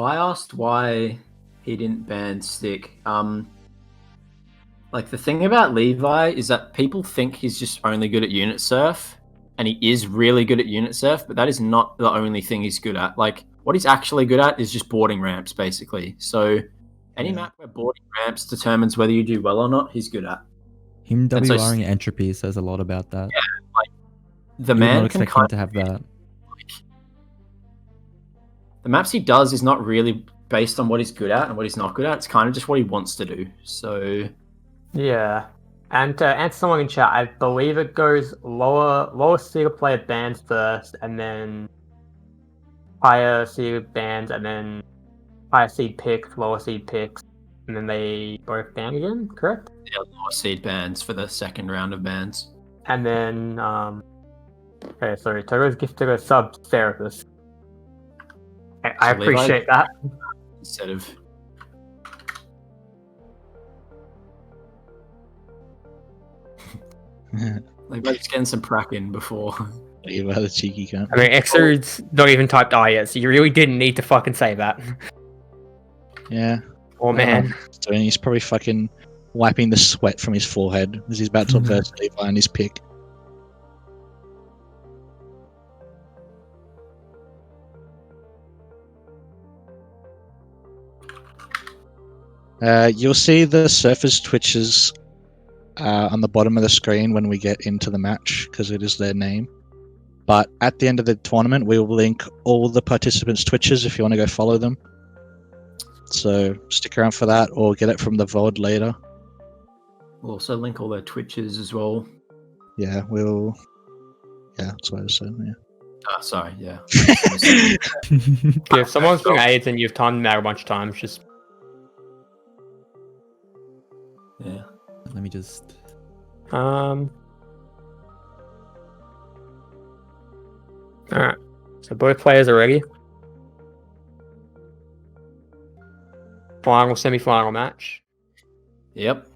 I asked why he didn't ban Stick. Like the thing about Levi is that people think he's just only good at unit surf, and he is really good at unit surf, but that is not the only thing he's good at. Like what he's actually good at is just boarding ramps, basically. So any map where boarding ramps determines whether you do well or not, he's good at. Him WRing entropy says a lot about that. Yeah, like the you man would not can expect kind him to have that. The maps he does is not really based on what he's good at and what he's not good at. It's kind of just what he wants to do. So yeah. And to answer someone in chat, I believe it goes lower seed player bans first, and then higher seed bans, and then higher seed picks, lower seed picks, and then they both ban again, correct? Yeah, lower seed bans for the second round of bans. And then, okay, sorry, Togo's gifted a sub therapist. I appreciate that. Instead of... Like, just getting some prac in before. Levi the cheeky cunt. I mean, Exer's not even typed I yet, so you really didn't need to fucking say that. Yeah. Oh man. So he's probably fucking wiping the sweat from his forehead as he's about to verse Levi on his pick. You'll see the surface twitches on the bottom of the screen when we get into the match, because it is their name. But at the end of the tournament, we will link all the participants' Twitches if you want to go follow them. So stick around for that, or get it from the VOD later. We'll also link all their Twitches as well. Yeah, we'll... Yeah, that's what I said, yeah. Oh, sorry, yeah. If someone's doing AIDS and you've timed them out a bunch of times, just... Yeah. Let me just... Alright. So both players are ready. Final, semi-final match. Yep.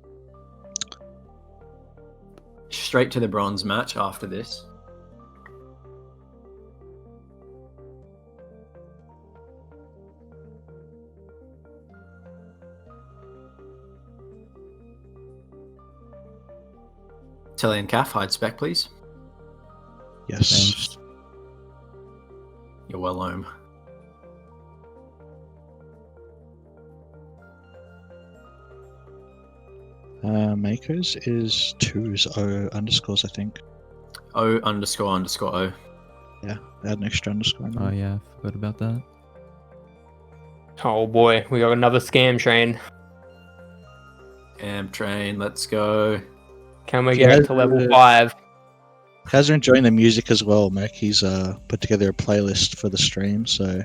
Straight to the bronze match after this. Tele and Caff, hide spec, please. Yes. Thanks. You're well home. Makers is 2's O underscores, I think. O__O. Yeah, add an extra underscore. Oh yeah, forgot about that. Oh boy, we got another scam train. Scam train, let's go. Can we get it to level 5? Guys are enjoying the music as well. Merky's put together a playlist for the stream, so...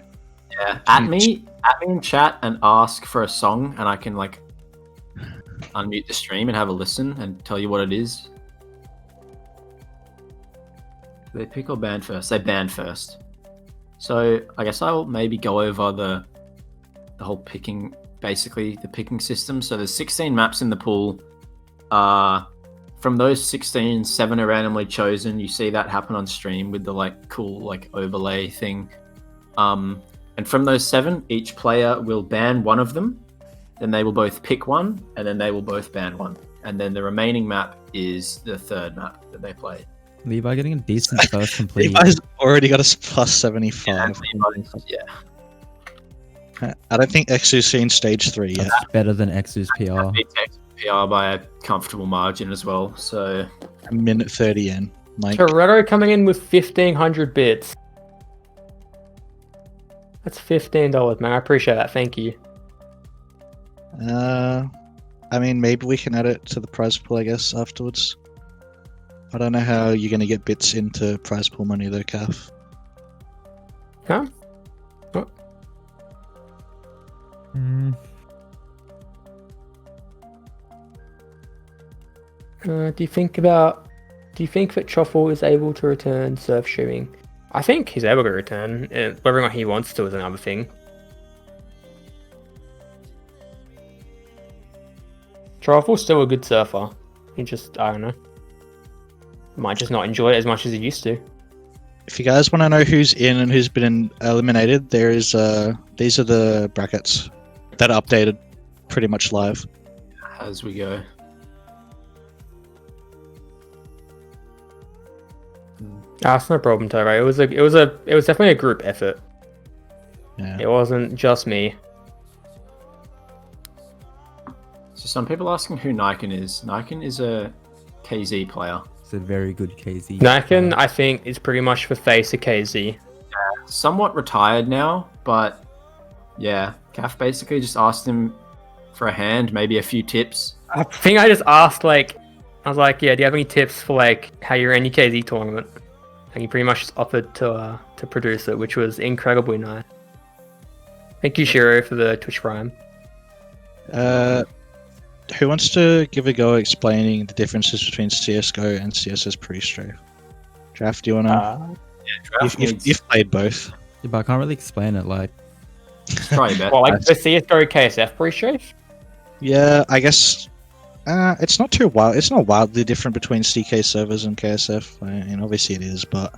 Yeah, at me in chat and ask for a song, and I can, like, unmute the stream and have a listen and tell you what it is. Do they pick or ban first? They ban first. So I guess I'll maybe go over the whole picking, basically the picking system. So there's 16 maps in the pool. From those 16, 7 are randomly chosen. You see that happen on stream with the like cool like overlay thing. And from those 7, each player will ban one of them. Then they will both pick one, and then they will both ban one. And then the remaining map is the third map that they play. Levi getting a decent first complete. Levi's already got a plus 75. Yeah. I don't think Exu's seen stage 3 yet. That's better than Exu's PR. Beats PR by a comfortable margin as well. So A minute 30 in. Like, Toretto coming in with 1,500 bits. That's $15, man. I appreciate that. Thank you. I mean, maybe we can add it to the prize pool, I guess, afterwards. I don't know how you're going to get bits into prize pool money, though, Caff. Huh? What? Do you think that Truffle is able to return surf shooting? I think he's able to return. Whether or not he wants to is another thing. Truffle's still a good surfer. He just, I don't know. Might just not enjoy it as much as he used to. If you guys want to know who's in and who's been eliminated, there is these are the brackets that are updated pretty much live. As we go. That's no problem, Tele. It was definitely a group effort. Yeah. It wasn't just me. So some people asking who Nykan is. Nykan is a KZ player. It's a very good KZ. Nykan, I think, is pretty much the face of KZ. Somewhat retired now, but yeah, Caff basically just asked him for a hand, maybe a few tips. I think I just asked, like, I was like, yeah, do you have any tips for, like, how you ran your KZ tournament? And he pretty much just offered to produce it, which was incredibly nice. Thank you, Shiro, for the Twitch Prime. Who wants to give a go explaining the differences between CSGO and CSS pre-strafe? Draph, do you wanna? You've played both. Yeah, but I can't really explain it. Like, Try your best. Well, like the CSGO KSF pre-strafe? Yeah, I guess it's not too wild. It's not wildly different between CK servers and KSF. I mean, obviously it is, but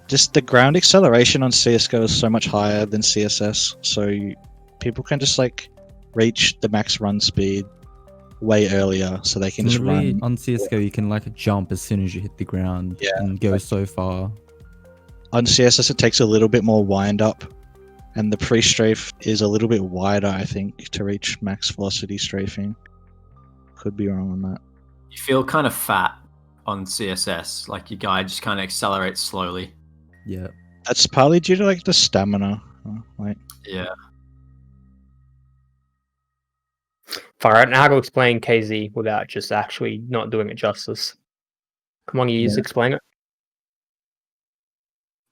just the ground acceleration on CS:GO is so much higher than CSS, so people can just like reach the max run speed way earlier, so they can just literally run. on CSGO, you can like jump as soon as you hit the ground and go so far. On CSS, it takes a little bit more wind up, and the pre-strafe is a little bit wider, I think, to reach max velocity strafing. Could be wrong on that. You feel kind of fat on CSS, like your guy just kind of accelerates slowly. Yeah. That's partly due to like the stamina. Like, Yeah. Far out, now how to explain KZ without just actually not doing it justice. Come on, you just explain it.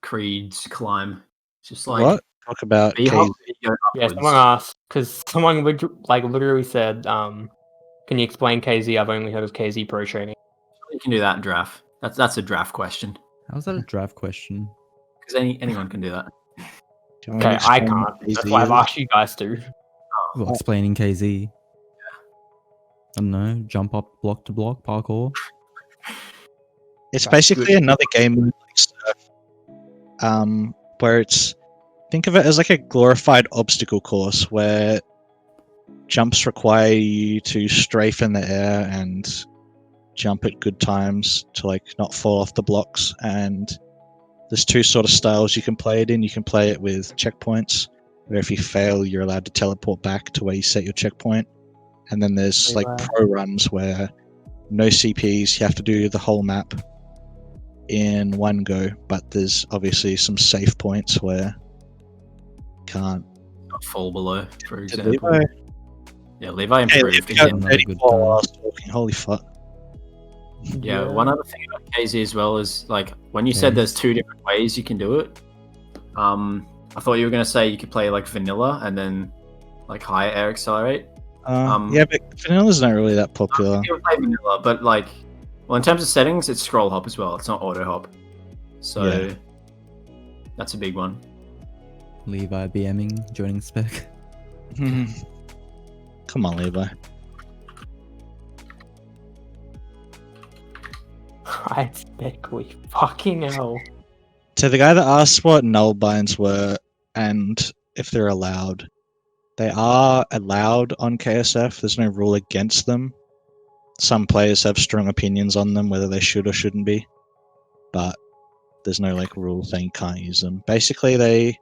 Creeds, climb. Just like what? Talk about B-hop, KZ. you go Yeah, upwards. someone asked, because someone like literally said, can you explain KZ? I've only heard of KZ pro training. You can do that in Draph. That's a Draph question. How's that a draft question? Because anyone can do that. Do you want me Okay, to I explain can't. what That's KZ why I've is? asked you guys to. Well, explaining KZ. I don't know. Jump up block to block parkour. It's basically another game mode like Surf, where it's, think of it as like a glorified obstacle course where jumps require you to strafe in the air and jump at good times to like not fall off the blocks. And there's two sort of styles you can play it in. You can play it with checkpoints, where if you fail, you're allowed to teleport back to where you set your checkpoint. And then there's like pro runs where no CPs, you have to do the whole map in one go, but there's obviously some safe points where you can't Not fall below, for Did example. Levi- Yeah, Levi Hey, improved Levi got again. Another good 34 time. while I was talking. Holy fuck. Yeah, one other thing about KZ as well is like when you said there's two different ways you can do it. I thought you were gonna say you could play like vanilla and then like higher air accelerate. Yeah, but vanilla's not really that popular. You can play vanilla, but like, well, in terms of settings, it's scroll hop as well. It's not auto hop, so Yeah. that's a big one. Levi BMing, joining spec. Come on, Levi. I expect fucking hell. To the guy that asked what null binds were and if they're allowed, they are allowed on KSF. There's no rule against them. Some players have strong opinions on them, whether they should or shouldn't be, but there's no like rule saying you can't use them. Basically, they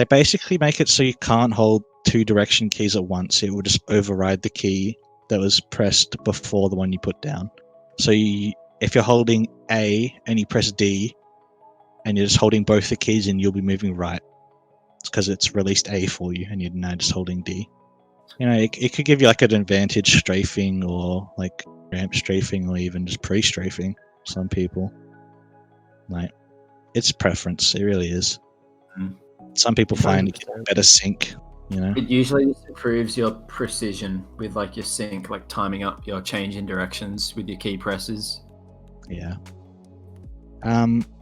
basically make it so you can't hold two direction keys at once. It will just override the key that was pressed before the one you put down. So if you're holding A and you press D, and you're just holding both the keys, and you'll be moving right. It's because it's released A for you, and you're now just holding D. You know, it could give you like an advantage strafing, or like ramp strafing, or even just pre-strafing. Some people, like, it's preference. It really is. Mm. Some people find it gets better sync. You know, It usually just improves your precision with like your sync, like timing up your change in directions with your key presses. yeah.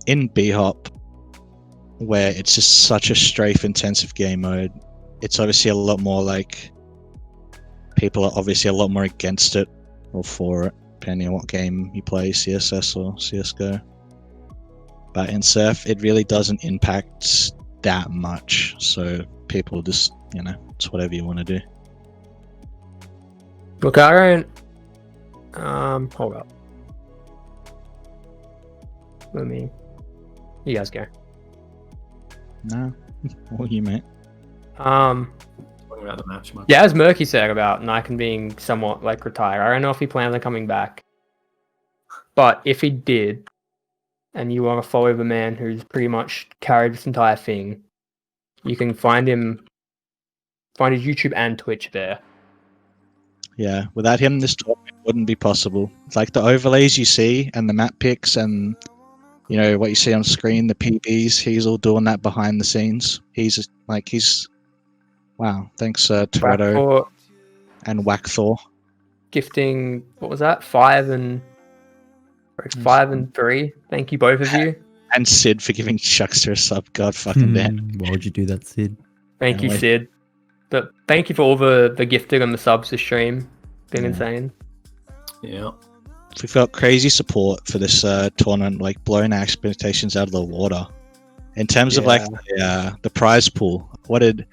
In B-hop, where it's just such a strafe-intensive game mode, it's obviously a lot more like people are obviously a lot more against it or for it, depending on what game you play, CSS or CSGO. But in Surf, it really doesn't impact that much. So people just, it's whatever you want to do. Look, I don't. Hold up. You guys go. No, all you, mate. Talking about the match, Mike. Yeah, as Merky said about Nykan being somewhat like retired, I don't know if he plans on coming back. But if he did, and you want to follow the man who's pretty much carried this entire thing, you can find his YouTube and Twitch there. Yeah, without him, this tournament wouldn't be possible. It's like the overlays you see and the map picks and what you see on screen, the PBs. He's all doing that behind the scenes. He's wow. Thanks, Toretto and Wackthor. Gifting, what was that? 5 and 3. Thank you, both of you. And Sid for giving Chuckster a sub. God fucking damn. Why would you do that, Sid? Thank you, Sid. But thank you for all the gifting and the subs to stream. Been insane. Yeah. We've got crazy support for this tournament, like blowing our expectations out of the water. In terms of like the prize pool, what did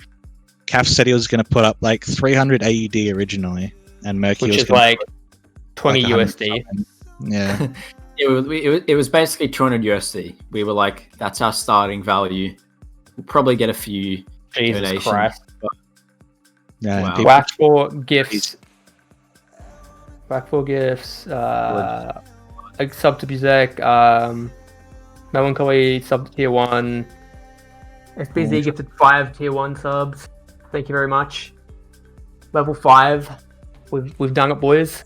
Caff said he was going to put up like 300 AUD originally, and Merky which was is like 20 like USD. Yeah. It was basically 200 USD. We were like, that's our starting value. We'll probably get a few donations. Christ. Yeah. Wow. Whack for gifts. A sub to Buzek. Melancholy sub to tier 1. SBZ gifted 5 tier 1 subs. Thank you very much. Level 5. We've done it, boys.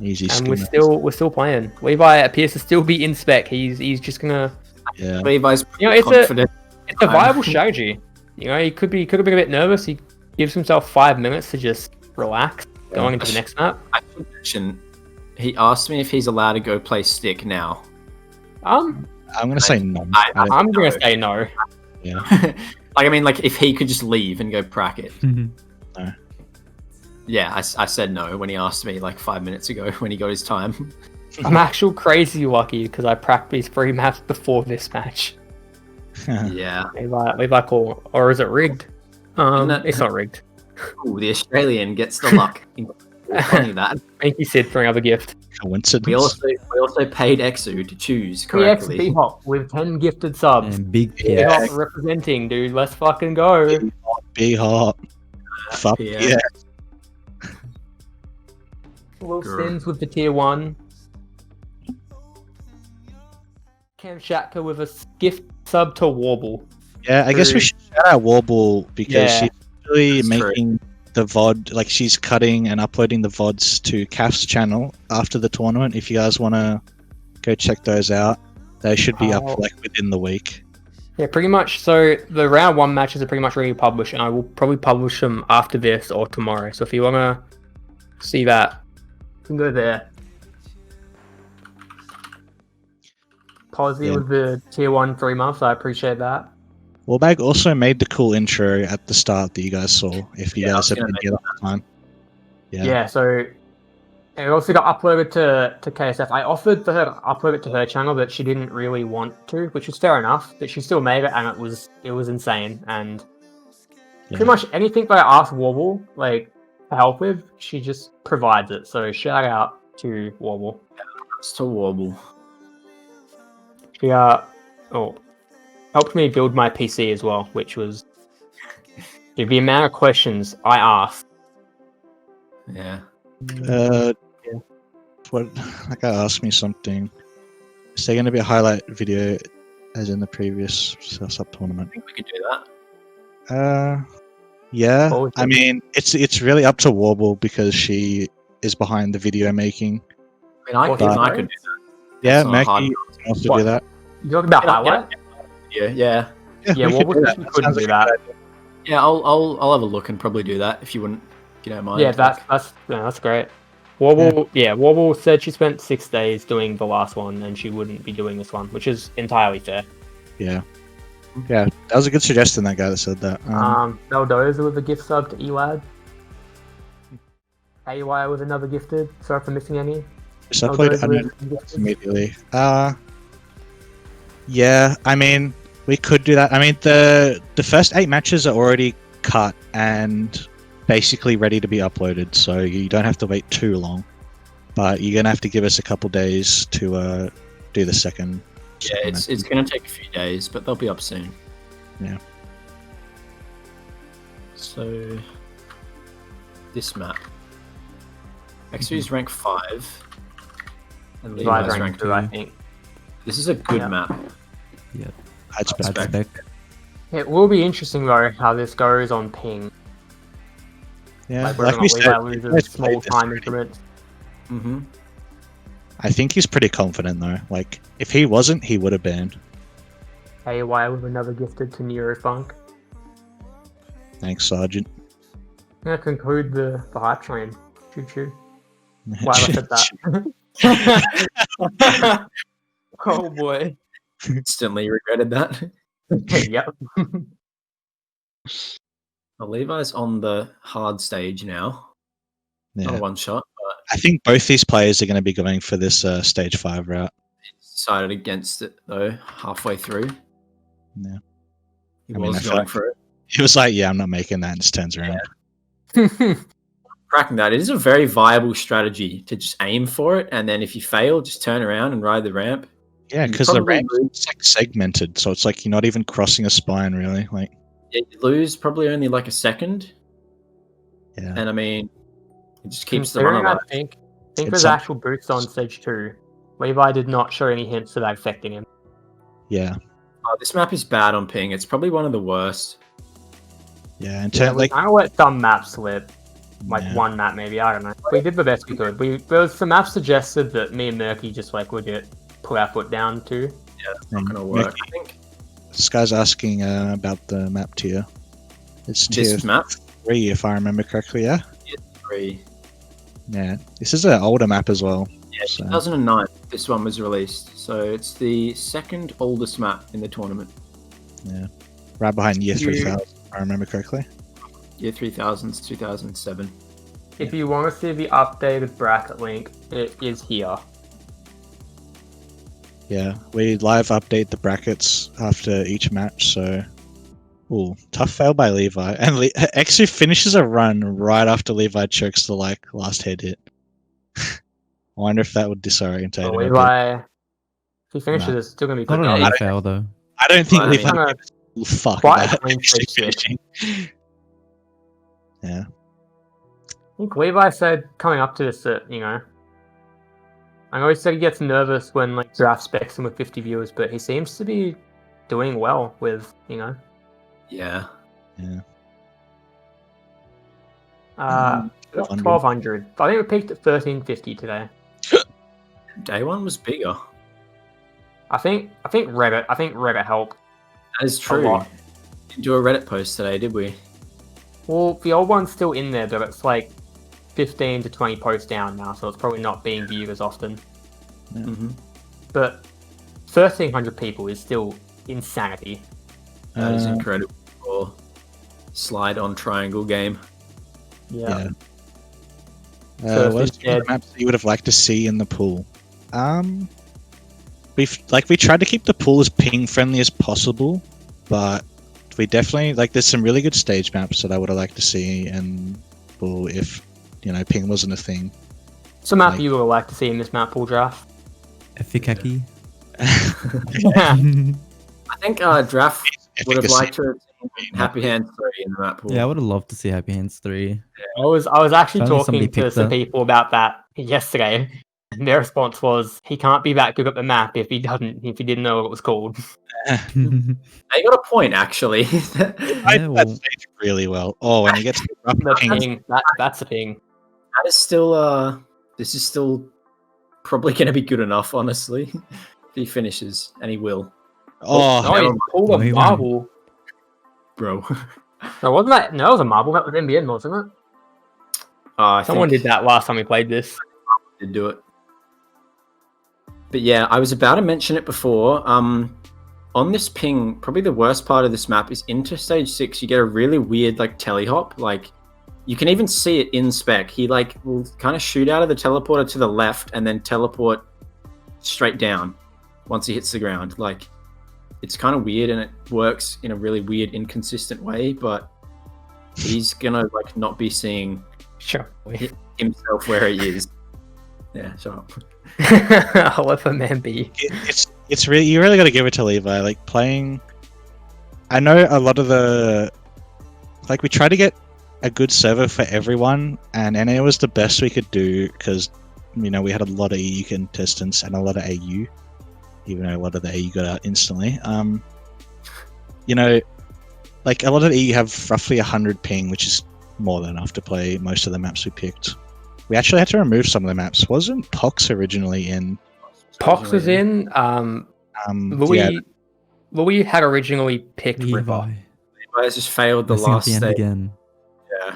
Easy. And we're still playing. Levi appears to still be in spec. He's just gonna. Yeah. Levi's confident. It's a viable strategy. He could be a bit nervous. He gives himself 5 minutes to just relax, going into the next map. I should mention, he asked me if he's allowed to go play stick now. I'm gonna say no. I'm gonna say no. Yeah. Like if he could just leave and go prac it. Mhm. No. Yeah, I said no when he asked me like 5 minutes ago when he got his time. I'm actually crazy lucky because I practiced 3 maps before this match. Yeah. Levi call, or is it rigged? It's not rigged. Ooh, the Australian gets the luck. Funny that. Thank you, Sid, for another gift. Coincidence. We also paid Exu to choose correctly. PX B-Hop with 10 gifted subs. And big Yeah. B-Hop representing, dude. Let's fucking go. Be hot. Fuck yeah. Will Grr. Sins with the tier 1. Cam Shatka with a gift sub to Warble. Yeah, I guess we should shout out Warble because she's really That's true. making the VOD, like she's cutting and uploading the VODs to Caff's channel after the tournament. If you guys want to go check those out, they should be up like within the week. Yeah, pretty much. So the round 1 matches are pretty much already published, and I will probably publish them after this or tomorrow. So if you want to see that, you can go there. Posy with the tier 1 3 months. I appreciate that. Warbag also made the cool intro at the start that you guys saw. If you guys have been here that time. Yeah, so it also got uploaded to KSF. I offered for her to upload it to her channel, but she didn't really want to, which was fair enough. But she still made it, and it was insane. And pretty much anything that I asked Warble to help with, she just provides it. So shout out to Warble. It's to Warble. She helped me build my PC as well, which was the amount of questions I asked. Yeah. What? That guy asked me something. Is there going to be a highlight video, as in the previous sub tournament? I think we could do that. Yeah. Oh, I mean, it's really up to Warble because she is behind the video making. I mean, I could do that. Yeah, That's not hard. Merky can also do that. You talking about highlight? Yeah. Yeah, we Warble could do said that. she couldn't Sounds do like a that. good idea. Yeah, I'll have a look and probably do that if you don't mind. Yeah, that's great. Warble said she spent 6 days doing the last one and she wouldn't be doing this one, which is entirely fair. Yeah, that was a good suggestion. That guy that said that. Meldoza with a gift sub to Elad. AY with another gifted. Sorry for missing any. So I played 100 immediately. Yeah, I mean, We could do that. I mean, the first 8 matches are already cut and basically ready to be uploaded, so you don't have to wait too long. But you're gonna have to give us a couple days to do the second. Yeah, it's gonna take a few days, but they'll be up soon. Yeah. So this map, X3's rank 5, and Levi's Levi's rank 2, I think. This is a good Yeah. map. Yep. That's That's Bad spec. spec. It will be interesting though how this goes on ping. Yeah, Like whether or we not said, Levi you loses guys small played this time already. increments. Mm-hmm. I think he's pretty confident though. Like, if he wasn't, he would have banned. Hey, why was another gifted to Neurofunk? Thanks, Sergeant. I'm gonna conclude the hype train. Choo choo. Why I said that? Oh boy. Instantly regretted that. Yep. Well, Levi's on the hard stage now. Not a Yeah. one shot, but I think both these players are going to be going for this stage 5 route. he's decided against it though. Halfway through, Yeah. he I mean, was I feel going like- for it. He was like, "Yeah, I'm not making that," and just turns around. Cracking that. It is a very viable strategy to just aim for it, and then if you fail, just turn around and ride the ramp. Yeah, You because the probably ramp lose- is like segmented, so it's like you're not even crossing a spine really. Like, Yeah, you lose probably only like a second, yeah, and I mean, it just keeps the run Considering alive. I think It's there's some- actual boosts on stage 2. Levi did not show any hints of that affecting him. yeah, This map is bad on ping. It's probably one of the worst. yeah. And Yeah, like, I know let some maps slip. Like yeah. one map maybe, I don't know. We did the best we could. There was some maps suggested that me and Merky just like legit put our foot down to. Not and gonna work. Merky, I think this guy's asking about the map tier. It's tier this map 3, if I remember correctly. Yeah, is 3. yeah. This is an older map as well. Yeah, So- 2009. This one was released, so it's the second oldest map in the tournament. Yeah, right behind year You- 3000, if I remember correctly. Year 3000's 2007. If you want to see the updated bracket link, it is here. Yeah, we live update the brackets after each match, so... Ooh, tough fail by Levi. And actually finishes a run right after Levi chokes the, last head hit. I wonder if that would disorientate So him a bit. Levi, if he finishes, Nah. it's still going to be Not good. an though. A fail though. I don't think I Levi mean- gives a fuck Quite a about clean actually sweep. finishing. Yeah. I think Levi said coming up to this that, you know, I know he said he gets nervous when like Draph specs him with 50 viewers, but he seems to be doing well with, you know, Yeah. Yeah. 1200. I think we peaked at 1350 today. Day one was bigger. I think Reddit helped. That is a true. lot. Didn't do a Reddit post today, did we? Well, the old one's still in there, but it's like 15 to 20 posts down now, so it's probably not being viewed as often. Mm-hmm. But 1,300 people is still insanity. That is Uh, incredible for slide on triangle game. Yeah. So What are if some of you the maps that you would have liked to see in the pool? We tried to keep the pool as ping friendly as possible, but we definitely there's some really good stage maps that I would have liked to see in pool if ping wasn't a thing. It's a map Like- you would like to see in this map pool draft. Efficacy. Yeah. I think Draph would have Efficacy. liked to have seen Happy Hands 3 in the map pool. Yeah, I would have loved to see Happy Hands 3. I was actually Finally talking somebody to picked some that. people about that yesterday. And their response was he can't be that good at the map if he didn't know what it was called. They got a point, actually. I Yeah, know well- that stage really well. Oh, when he gets the rough The ping. ping, that's the thing. That is still, this is still probably going to be good enough, honestly. If he finishes, and he will. Oh, No, he pulled No, a he won't. marble. Bro. No, wasn't that? No, it was a marble. That was NBN, wasn't it? I Someone think did that last time we played this. did do it. But yeah, I was about to mention it before. On this ping, probably the worst part of this map is into stage 6. You get a really weird tele hop. You can even see it in spec. He will kind of shoot out of the teleporter to the left and then teleport straight down once he hits the ground. it's kind of weird and it works in a really weird, inconsistent way. But he's gonna like not be seeing Sure. himself where he is. Yeah, shut up. I'll let the man be. It's really, you really got to give it to Levi. Like playing, I know a lot of the, like we try to get a good server for everyone, and NA was the best we could do because we had a lot of EU contestants and a lot of AU, even though a lot of the AU got out instantly. Like a lot of the EU have roughly 100 ping, which is more than enough to play most of the maps we picked. We actually had to remove some of the maps. Wasn't Pox originally in? Pox was in. Louis had originally picked Levi. Ripper. Levi just failed the Messing up last the end stage. again. Yeah.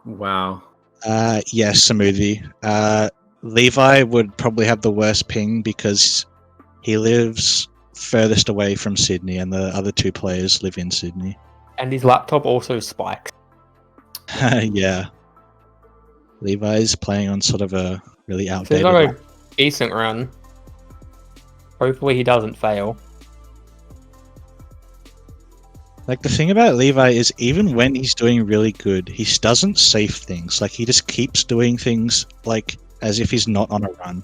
Wow. Yes, Smoothie. Levi would probably have the worst ping because he lives furthest away from Sydney, and the other two players live in Sydney. And his laptop also spikes. Yeah. Levi's playing on sort of a really So he's outdated. got a decent run. Hopefully he doesn't fail. Like the thing about Levi is even when he's doing really good, he doesn't save things. Like he just keeps doing things like as if he's not on a run.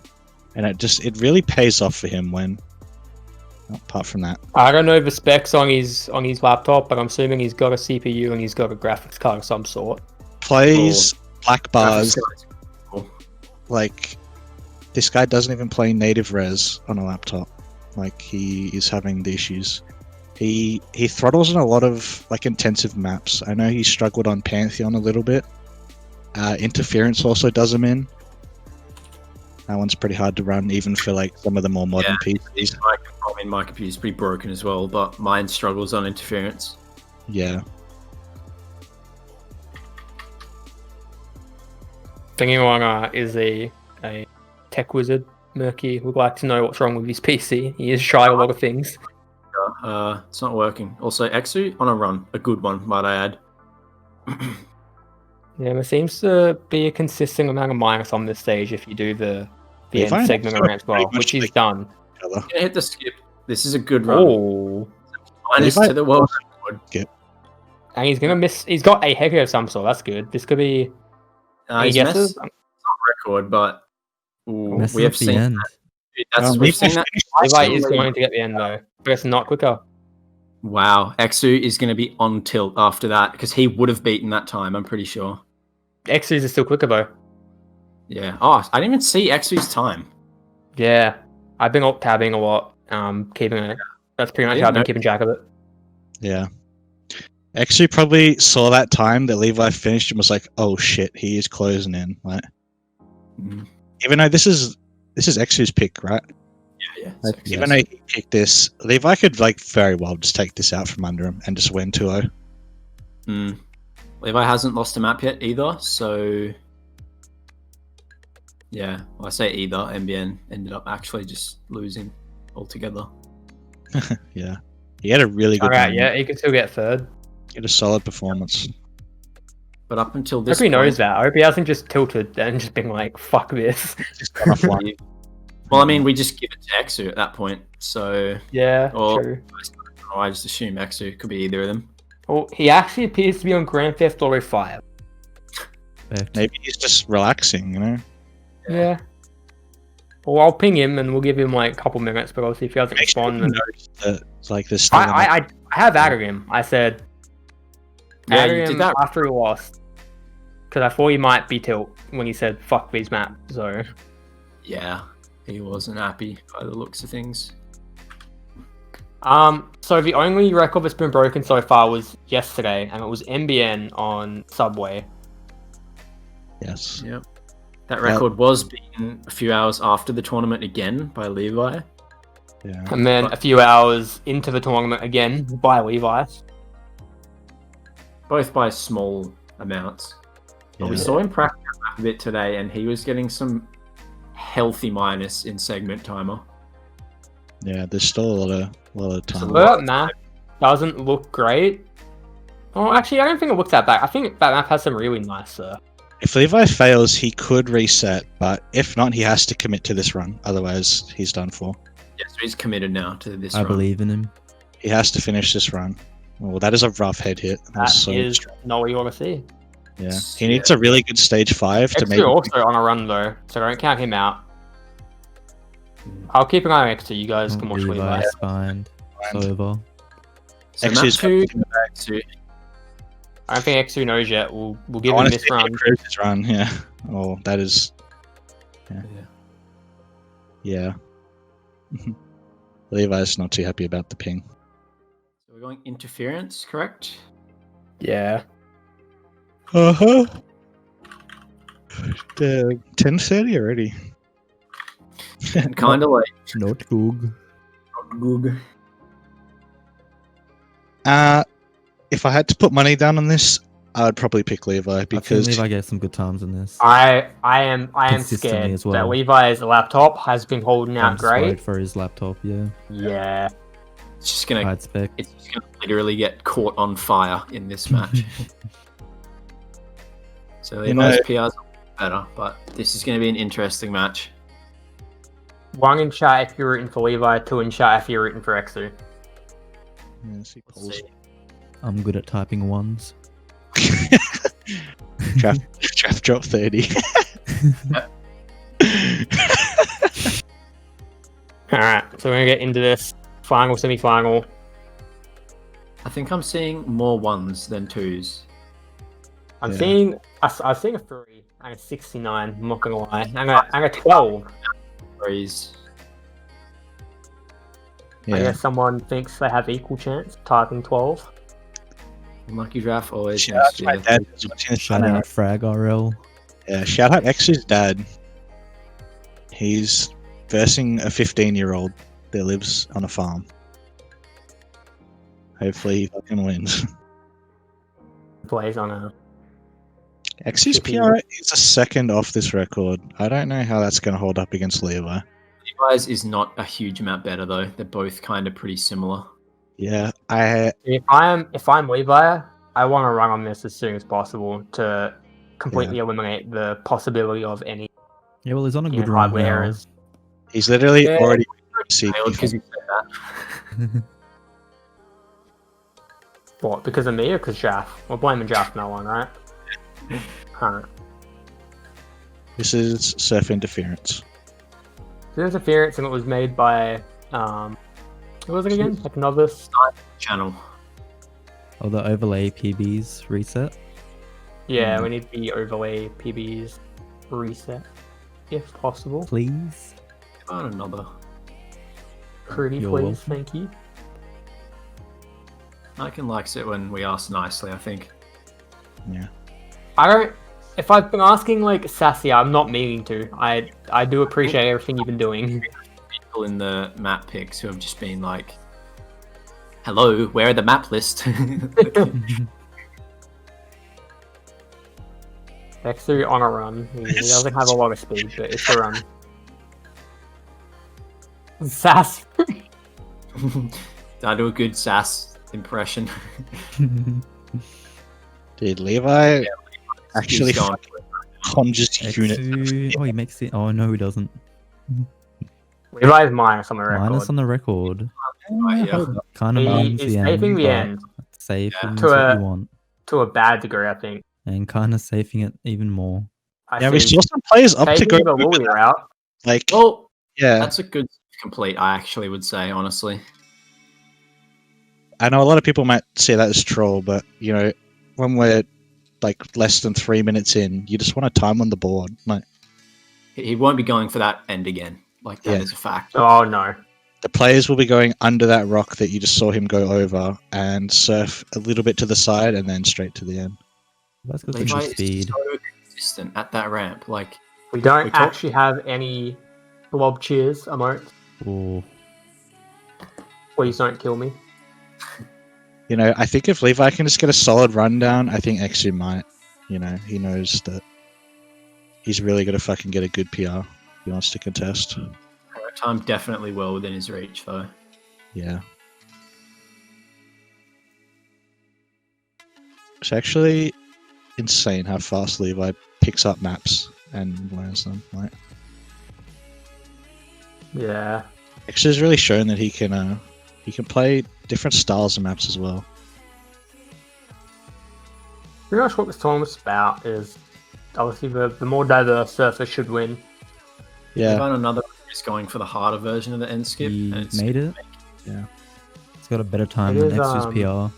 And it really pays off for him when apart from that. I don't know the specs on his laptop, but I'm assuming he's got a CPU and he's got a graphics card of some sort. Plays black bars. Cool. Like this guy doesn't even play native res on a laptop. Like he is having the issues. He throttles in a lot of like intensive maps. I know he struggled on Pantheon a little bit. Interference also does him in. That one's pretty hard to run, even for like some of the more modern PCs. My computer's pretty broken as well, but mine struggles on interference. Yeah. If anyone is a tech wizard, Merky would like to know what's wrong with his PC. He has tried a lot of things. It's not working. Also, Exu on a run, a good one, might I add. Yeah, there seems to be a consistent amount of minus on this stage if you do the end segment around as well, which he's done. Gonna hit the skip. This is a good run. Oh, Minus to the world record. Skip. and he's gonna miss. He's got a hecker of some sort. That's good. This could be. Any He's guesses? not record, but Messing we have up the seen end. that. We've seen that. Levi is going to get the end though, but it's not quicker. Wow, Exu is going to be on tilt after that because he would have beaten that time. I'm pretty sure. X's is still quicker though. Yeah. Oh, I didn't even see Exu's time. Yeah, I've been alt tabbing a lot, keeping it. That's pretty much how I've been keeping track of it. Yeah. Actually, probably saw that time that Levi finished and was like, "Oh shit, he is closing in." Like, even though this is Exu's pick, right? Yeah. Like, even though he picked this, Levi could like very well just take this out from under him and just win 2-0. Levi hasn't lost a map yet either, so yeah. Well, I say either. MBN ended up actually just losing altogether. Yeah, he had a really good. Alright, run. yeah, he could still get third. He had a solid performance. But up until I this hope he knows point, that. I hope he hasn't just tilted and just been like, fuck this. Just got off one. well, I mean, we just give it to Exu at that point, so Yeah, Or- true. I just assume Exu could be either of them. Well, he actually appears to be on Grand Theft Auto 5. Fact. Maybe he's just relaxing, you know. Yeah. Well, I'll ping him and we'll give him like a couple minutes, but obviously if he doesn't Make sure respond, he then knows that it's like this. Still I have added him. I said Yeah, added you him did that. after he lost because I thought he might be tilt when he said fuck these maps. So Yeah, he wasn't happy by the looks of things. so the only record that's been broken so far was yesterday, and it was MBN on Subway. Yes. Yep. That record was beaten a few hours after the tournament again by Levi. Yeah. And then a few hours into the tournament again by Levi. Both by small amounts. But we Yeah. saw him practice a bit today, and he was getting some healthy minus in segment timer. Yeah. There's still a lot of time. But that map doesn't look great. Oh, actually, I don't think it looks that bad. I think that map has some really nice. If Levi fails, he could reset, but if not, he has to commit to this run. Otherwise, he's done for. Yeah, so he's committed now to this I run. believe in him. He has to finish this run. Well, that is a rough head hit. That So is strong. not what you want to see. Yeah. He needs a really good stage 5 to X2 maybe. also on a run though, so don't count him out. I'll keep an eye on X2. You guys can watch Levi. Levi spined. It's over. So X2's map 2, got in the bag. X2, I don't think X2 knows yet. We'll give I him want to this see run. him cruise his run. Yeah. Oh, that is. yeah. Yeah. Levi's not too happy about the ping. So we're going interference, correct? Yeah. Uh huh. 10:30 already. Kind of like Not good. Goog. If I had to put money down on this, I'd probably pick Levi I think because Levi gets some good times in this. I am Consistently scared as well. that Levi's laptop has been holding out Bumps wide great. for his laptop, yeah. Yeah. It's just gonna High spec. it's just gonna literally get caught on fire in this match. So You Levi's know- PR's better, but this is gonna be an interesting match. 1 in chat if you're rooting for Levi, 2 in chat if you're rooting for X2. Yes, he Let's pulls. see. I'm good at typing ones. Draph drop 30. Alright, so we're gonna get into this final, semi-final. I think I'm seeing more 1s than 2s. I'm Yeah. seeing I'm seeing a 3 and a 69, I'm not gonna lie. I'm a 12. 3s. I Yeah. guess someone thinks they have equal chance of typing 12. Lucky Draph always Shout out needs to my to dad who's watching this Shout right now. out Frag RL. Yeah, shout out X's dad. He's versing a 15-year-old that lives on a farm. Hopefully he fucking wins. Plays on a X's PR is a second off this record. I don't know how that's going to hold up against Levi. Levi's is not a huge amount better though. They're both kind of pretty similar. Yeah, I If I'm Levi, I want to run on this as soon as possible to completely eliminate the possibility of any Yeah, well, he's on a good hardware run now. errors. he's literally Yeah. already Failed because seeking. you said that. What? Because of me or because Draph? We're blaming Draph no one, right? Alright. This is surf interference. So interference and it was made by who was it again? Like novice? Channel. Oh, the overlay PBs reset. Yeah, we need the overlay PBs reset if possible. Please. Come on, another. Pretty You're please, welcome. thank you. Nykan likes it when we ask nicely, I think. Yeah. I don't. If I've been asking like sassy, I'm not meaning to. I do appreciate everything you've been doing. People in the map picks who have just been like, hello, where are the map list? X3 on a run. He doesn't have a lot of speed, but it's a run. Sass. Did I do a good sass impression? Dude, Levi actually He's gone. conjures unit. X2. Oh, he makes it. Oh, no, he doesn't. Levi's minus on the record. Minus on the record. Right, yeah. Kind of He means is the end. saving the but end Safe Yeah. is To what a- you want. to a bad degree, I think. And kind of safing it even more. I Yeah, we see saw some players up to taking go the over Lily that. route. Like, Well, yeah, that's a good complete, I actually would say, honestly. I know a lot of people might say that as troll, but you know, when we're like less than 3 minutes in, you just want a time on the board. Like, He won't be going for that end again. Like, that is Yeah. a fact. Oh no. the players will be going under that rock that you just saw him go over and surf a little bit to the side and then straight to the end. That's got Levi some is speed. so consistent at that ramp. Like, We don't We talk- actually have any blob cheers emotes. Oh, Please don't kill me. You know, I think if Levi can just get a solid rundown, I think Exu might. You know, he knows that he's really going to fucking get a good PR if he wants to contest. time definitely well within his reach, though. Yeah. It's actually insane how fast Levi picks up maps and learns them. Like, Yeah. Extra's really shown that he can play different styles of maps as well. Pretty much what this tournament's about is obviously the more diverse surfer should win. Yeah, Levi, another is going for the harder version of the end skip. He and it's made it. Yeah. It's got a better time It than is, Exu's PR.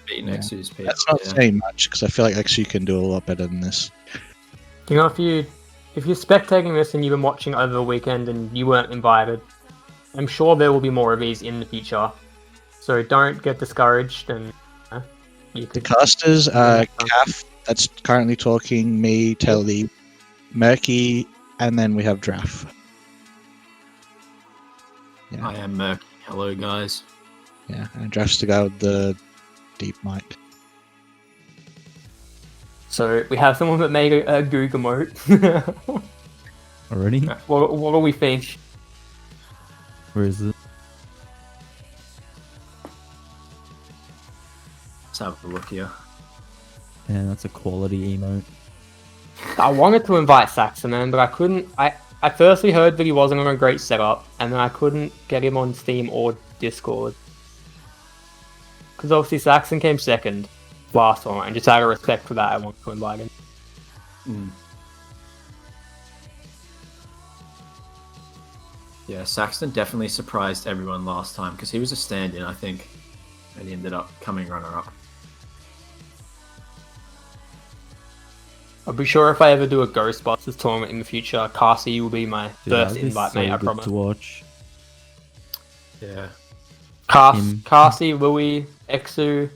beating Yeah. Exu's PR. that's not yeah. saying much because I feel like Exu can do a lot better than this. You know, if you're spectating this and you've been watching over the weekend and you weren't invited, I'm sure there will be more of these in the future. So don't get discouraged, and you The could. casters are Caff, that's currently talking, me, Tele, Merky, and then we have Draph. Yeah. I am Merky. Hello, guys. Yeah, and Draph's the guy with the deep mic. So we have someone that made a Google emote. Already? what do we think? Where is it? Let's have a look here. Yeah, that's a quality emote. I wanted to invite Saxon, man, but I couldn't. I firstly heard that he wasn't on a great setup, and then I couldn't get him on Steam or Discord. Because obviously Saxon came second last one, and just out of respect for that, I want to invite him. Mm. Yeah, Saxton definitely surprised everyone last time because he was a stand-in, I think, and he ended up coming runner-up. I'll be sure if I ever do a Ghostbusters tournament in the future, Cassie will be my Dude, first that'd be invite, so mate, I good promise. to watch. Yeah. Him. Cassie, Louis, Exu,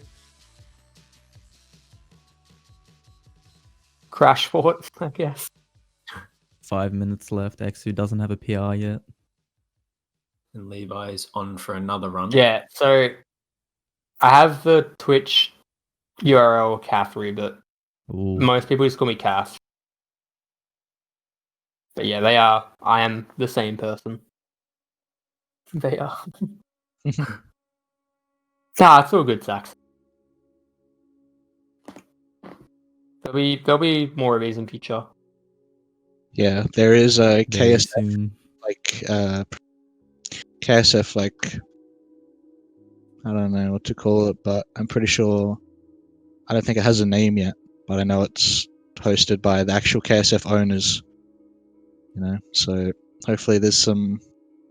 Crashfort, I guess. 5 minutes left. Exu doesn't have a PR yet. And Levi's on for another run. Yeah, so I have the Twitch URL Caffrey, but Ooh. most people just call me Caff. But yeah, I am the same person. They are. Nah, it's all good, Sax. There'll be more of these in future. Yeah, there is a Very KSF, soon. KSF, I don't know what to call it, but I'm pretty sure, I don't think it has a name yet, but I know it's hosted by the actual KSF owners, so hopefully there's some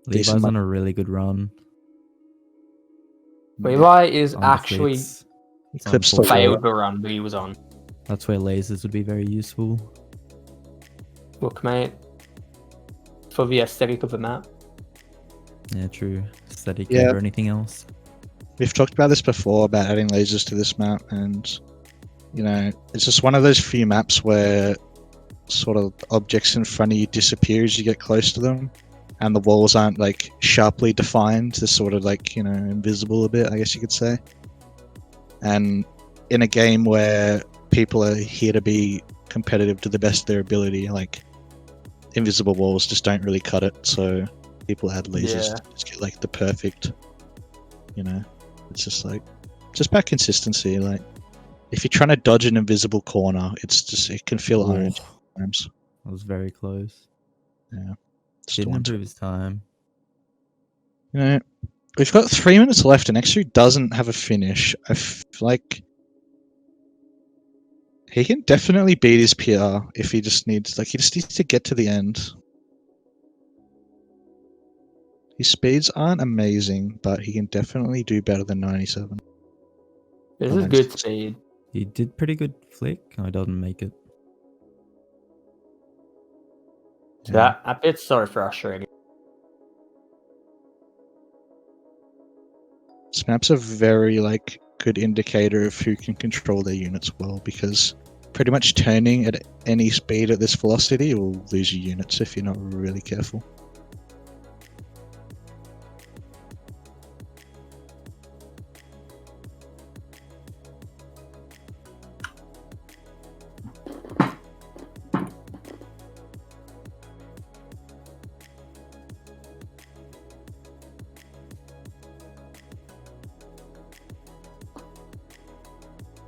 Levi's decent on a really good run. Levi is On the actually fleets. It's Eclipse the unfortunate. failed the run that he was on. That's where lasers would be very useful. Look, mate, for the aesthetic of the map. Yeah, true. Aesthetic Yeah. over anything else. We've talked about this before, about adding lasers to this map, and it's just one of those few maps where sort of objects in front of you disappear as you get close to them, and the walls aren't sharply defined. They're sort of invisible a bit, I guess you could say. And in a game where people are here to be competitive to the best of their ability, invisible walls just don't really cut it. So people add lasers Yeah. to just get the perfect, it's just about consistency. If you're trying to dodge an invisible corner, it can feel orange Oh, sometimes. that was very close. Yeah. Just Didn't one improve his time. We've got 3 minutes left, and Exu doesn't have a finish. I feel like he can definitely beat his PR if he just needs to get to the end. His speeds aren't amazing, but he can definitely do better than 97. This is good speed. He did pretty good flick. I didn't make it. So that bit's so frustrating. This map's a very good indicator of who can control their units well, because pretty much turning at any speed at this velocity will lose your units if you're not really careful.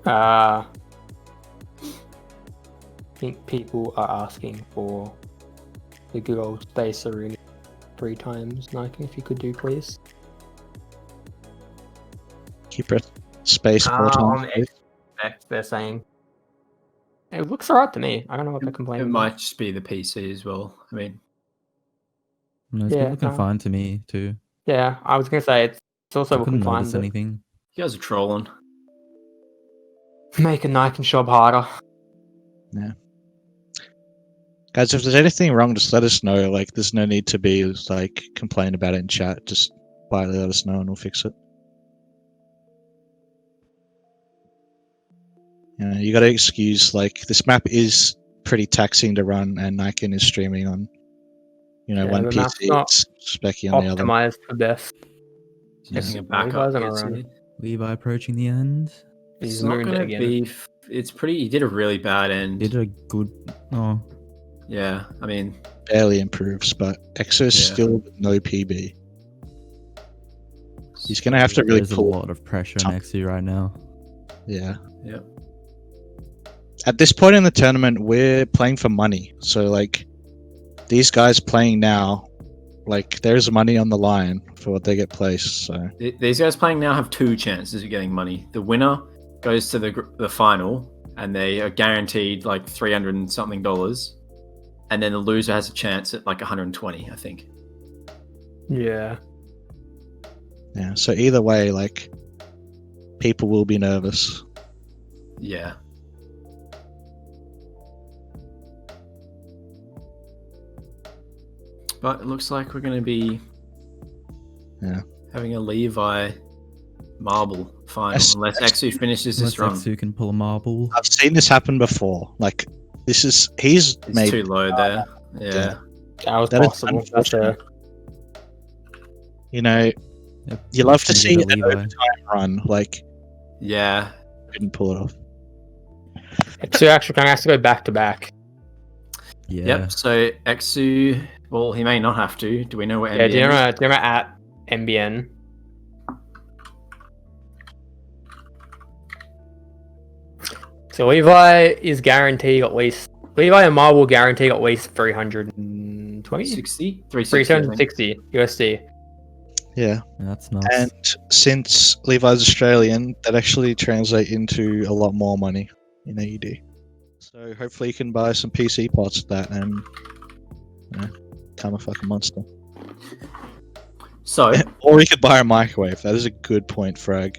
I think people are asking for the good old space arena. 3 times, Nykan, if you could do, please. Keep press space 4 On times. please. Xbox, they're saying. It looks alright to me. I don't know what they're It complaining about. might just be the PC as well. I mean, No, it's Yeah, been looking no. fine to me too. Yeah, I was gonna say it's also I looking couldn't fine. notice But anything. you guys are trolling. make a Nykan job harder. Guys, if there's anything wrong, just let us know. Like, there's no need to be like complain about it in chat. Just quietly let us know and we'll fix it. You got to excuse, like, this map is pretty taxing to run, and Nykan is streaming on, one the map's PC, not it's Specky on the other. Optimized for best. Just Yeah. a backup. Levi's on a It's, run. Levi approaching the end. He's not mooned gonna again. be. It's pretty. He did a really bad end. Did a good. Oh, Yeah, I mean, Barely improves, but Exo is Yeah. still no PB. He's going to have to really there's a pull. lot of pressure next to you right now. Yeah. Yeah. At this point in the tournament, we're playing for money. So, like, these guys playing now, like, there's money on the line for what they get placed. So, These guys playing now have 2 chances of getting money. The winner goes to the final, and they are guaranteed like $300 and something, and then the loser has a chance at like 120, I think. Yeah. yeah. So either way, like, people will be nervous. Yeah. But it looks like we're going to be having a Levi marble final, unless Exu finishes this run. Unless Xu can pull a marble. I've seen this happen before. Like, he's It's made too low there. Yeah. That was That is possible. That's a, Yep. you love to Gonna see get an a Levi. overtime run. Like, Yeah. couldn't pull it off. Exu actually kind of has to go back to back. Yeah. Yep. So Exu, well, he may not have to. Do we know what Yeah, MBN do you is? remember at MBN? So Levi is guaranteed at least. Levi and Marvel guaranteed at least 320? 60? 360. I think. 360 USD. Yeah. That's nuts. And since Levi's Australian, that actually translate into a lot more money in AUD. So hopefully you can buy some PC parts with that and become a fucking monster. So, Or you could buy a microwave. That is a good point, Frag.